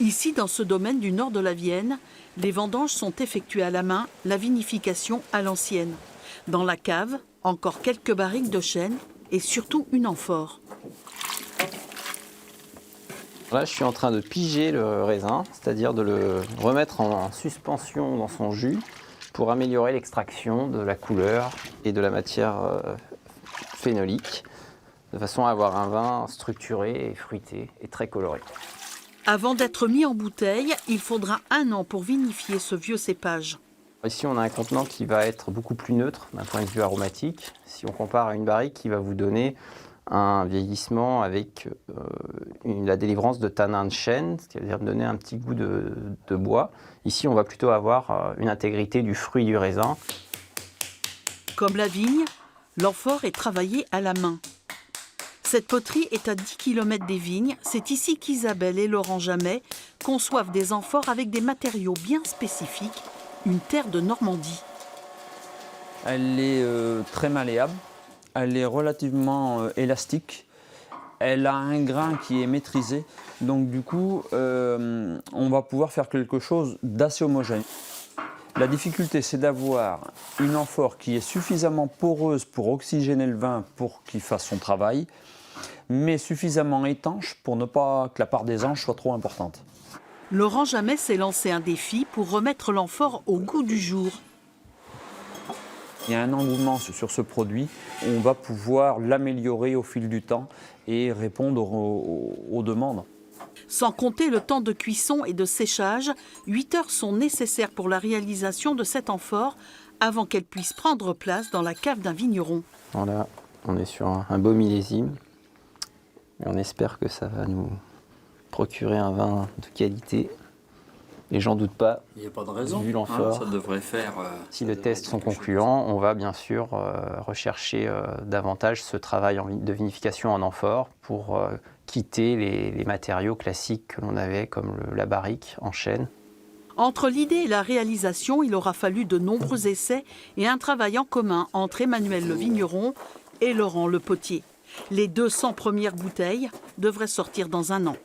Ici, dans ce domaine du nord de la Vienne, les vendanges sont effectuées à la main, la vinification à l'ancienne. Dans la cave, encore quelques barriques de chêne et surtout une amphore. Là, je suis en train de piger le raisin, c'est-à-dire de le remettre en suspension dans son jus pour améliorer l'extraction de la couleur et de la matière phénolique, de façon à avoir un vin structuré et fruité et très coloré. Avant d'être mis en bouteille, il faudra 1 an pour vinifier ce vieux cépage. Ici, on a un contenant qui va être beaucoup plus neutre d'un point de vue aromatique. Si on compare à une barrique qui va vous donner un vieillissement avec la délivrance de tanins de chêne, c'est-à-dire donner un petit goût de bois. Ici, on va plutôt avoir une intégrité du fruit du raisin. Comme la vigne, l'amphore est travaillée à la main. Cette poterie est à 10 km des vignes. C'est ici qu'Isabelle et Laurent Jamet conçoivent des amphores avec des matériaux bien spécifiques, une terre de Normandie. Elle est très malléable, elle est relativement élastique, elle a un grain qui est maîtrisé, donc du coup on va pouvoir faire quelque chose d'assez homogène. La difficulté, c'est d'avoir une amphore qui est suffisamment poreuse pour oxygéner le vin pour qu'il fasse son travail, mais suffisamment étanche pour ne pas que la part des anges soit trop importante. Laurent Jamet s'est lancé un défi pour remettre l'amphore au goût du jour. Il y a un engouement sur ce produit, on va pouvoir l'améliorer au fil du temps et répondre aux demandes. Sans compter le temps de cuisson et de séchage, 8 heures sont nécessaires pour la réalisation de cette amphore avant qu'elle puisse prendre place dans la cave d'un vigneron. Voilà, on est sur un beau millésime. Et on espère que ça va nous procurer un vin de qualité. Et j'en doute pas. Il n'y a pas de raison. Vu l'amphore, ça devrait faire. si les tests sont concluants, on va bien sûr rechercher davantage ce travail de vinification en amphore pour quitter les matériaux classiques que l'on avait, comme la barrique en chêne. Entre l'idée et la réalisation, il aura fallu de nombreux essais et un travail en commun entre Emmanuel le vigneron et Laurent le potier. Les 200 premières bouteilles devraient sortir dans 1 an.